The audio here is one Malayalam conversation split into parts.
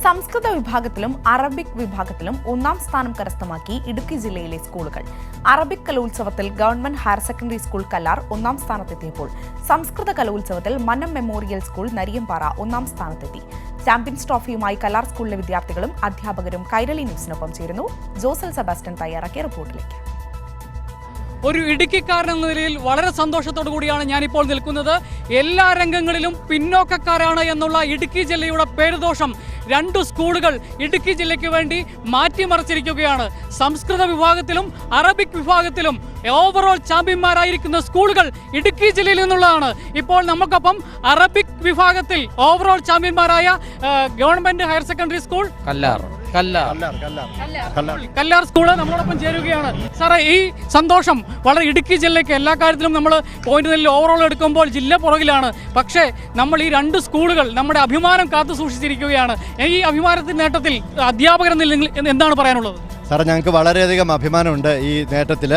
സംസ്കൃത വിഭാഗത്തിലും അറബിക് വിഭാഗത്തിലും ഒന്നാം സ്ഥാനം കരസ്ഥമാക്കി ഇടുക്കി ജില്ലയിലെ സ്കൂളുകൾ. അറബിക് കലോത്സവത്തിൽ government higher secondary school Kallar ഒന്നാം സ്ഥാനത്തെത്തിയപ്പോൾ സംസ്കൃത കലോത്സവത്തിൽ മന്നം മെമ്മോറിയൽ സ്കൂൾ നരിയമ്പാറ ഒന്നാം സ്ഥാനത്തെത്തി. ചാമ്പ്യൻസ് ട്രോഫിയുമായി കല്ലാർ സ്കൂളിലെ വിദ്യാർത്ഥികളും അധ്യാപകരും കൈരളി ന്യൂസിനൊപ്പം ചേരുന്നു. ജോസൽ സെബാസ്റ്റ്യൻ തയ്യാറാക്കിയ റിപ്പോർട്ടിലേക്ക്. ഒരു ഇടുക്കിക്കാരനെന്ന നിലയിൽ വളരെ സന്തോഷത്തോടു കൂടിയാണ് ഞാനിപ്പോൾ നിൽക്കുന്നത്. എല്ലാ രംഗങ്ങളിലും പിന്നോക്കക്കാരാണ് എന്നുള്ള ഇടുക്കി ജില്ലയുടെ പേരുദോഷം രണ്ട് സ്കൂളുകൾ ഇടുക്കി ജില്ലയ്ക്ക് വേണ്ടി മാറ്റിമറിച്ചിരിക്കുകയാണ്. സംസ്കൃത വിഭാഗത്തിലും അറബിക് വിഭാഗത്തിലും ഓവറോൾ ചാമ്പ്യന്മാരായിരിക്കുന്ന സ്കൂളുകൾ ഇടുക്കി ജില്ലയിൽ നിന്നുള്ളതാണ്. ഇപ്പോൾ നമുക്കൊപ്പം അറബിക് വിഭാഗത്തിൽ ഓവറോൾ ചാമ്പ്യന്മാരായ government higher secondary school Kallar school നമ്മളോടൊപ്പം ചേരുകയാണ്. സാറേ, ഈ സന്തോഷം വളരെ ഇടുക്കി ജില്ലയ്ക്ക് എല്ലാ കാര്യത്തിലും നമ്മൾ പോയിന്റ് നിലയിൽ ഓവറോൾ എടുക്കുമ്പോൾ ജില്ല പുറകിലാണ്. പക്ഷേ നമ്മൾ ഈ രണ്ട് സ്കൂളുകൾ നമ്മുടെ അഭിമാനം കാത്തു സൂക്ഷിച്ചിരിക്കുകയാണ്. ഈ അഭിമാനത്തിന്റെ നേട്ടത്തിൽ അധ്യാപകർ എന്താണ് പറയാനുള്ളത്? സാറേ, ഞങ്ങൾക്ക് വളരെയധികം അഭിമാനമുണ്ട് ഈ നേട്ടത്തിൽ.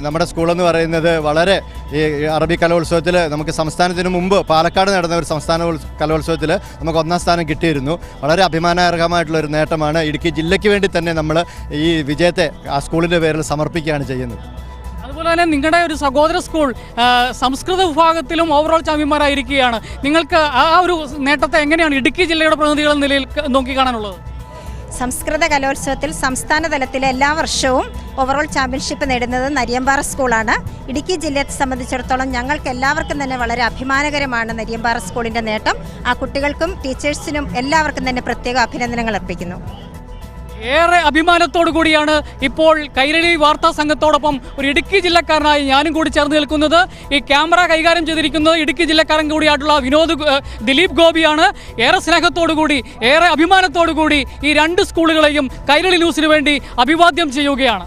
നമ്മുടെ സ്കൂളെന്ന് പറയുന്നത് വളരെ ഈ അറബി കലോത്സവത്തിൽ നമുക്ക് സംസ്ഥാനത്തിന് മുമ്പ് പാലക്കാട് നടന്ന ഒരു സംസ്ഥാന കലോത്സവത്തിൽ നമുക്ക് ഒന്നാം സ്ഥാനം കിട്ടിയിരുന്നു. വളരെ അഭിമാനകരമായിട്ടുള്ളൊരു നേട്ടമാണ്. ഇടുക്കി ജില്ലയ്ക്ക് വേണ്ടി തന്നെ നമ്മൾ ഈ വിജയത്തെ ആ സ്കൂളിൻ്റെ പേരിൽ സമർപ്പിക്കുകയാണ് ചെയ്യുന്നത്. അതുപോലെ തന്നെ നിങ്ങളുടെ ഒരു സഹോദര സ്കൂൾ സംസ്കൃത വിഭാഗത്തിലും ഓവറോൾ ചാമ്പ്യന്മാരായിരിക്കുകയാണ്. നിങ്ങൾക്ക് ആ ഒരു നേട്ടത്തെ എങ്ങനെയാണ് ഇടുക്കി ജില്ലയുടെ പ്രതിനിധികൾ എന്ന നിലയിൽ നോക്കിക്കാണാനുള്ളത്? സംസ്കൃത കലോത്സവത്തിൽ സംസ്ഥാന തലത്തിൽ എല്ലാ വർഷവും ഓവറോൾ ചാമ്പ്യൻഷിപ്പ് നേടുന്നത് നരിയമ്പാറ സ്കൂളാണ്. ഇടുക്കി ജില്ലയെ സംബന്ധിച്ചിടത്തോളം ഞങ്ങൾക്ക് എല്ലാവർക്കും തന്നെ വളരെ അഭിമാനകരമാണ് നരിയമ്പാറ സ്കൂളിൻ്റെ നേട്ടം. ആ കുട്ടികൾക്കും ടീച്ചേഴ്സിനും എല്ലാവർക്കും തന്നെ പ്രത്യേക അഭിനന്ദനങ്ങൾ അർപ്പിക്കുന്നു. ഏറെ അഭിമാനത്തോടു കൂടിയാണ് ഇപ്പോൾ കൈരളി വാർത്താ സംഘത്തോടൊപ്പം ഒരു ഇടുക്കി ജില്ലക്കാരനായി ഞാനും കൂടി ചേർന്ന് നിൽക്കുന്നത്. ഈ ക്യാമറ കൈകാര്യം ചെയ്തിരിക്കുന്നത് ഇടുക്കി ജില്ലക്കാരൻ കൂടിയായിട്ടുള്ള ദിലീപ് ഗോപിയാണ്. ഏറെ സ്നേഹത്തോടു കൂടി, ഏറെ അഭിമാനത്തോടു കൂടി ഈ രണ്ട് സ്കൂളുകളെയും കൈരളി ന്യൂസിന് വേണ്ടി അഭിവാദ്യം ചെയ്യുകയാണ്.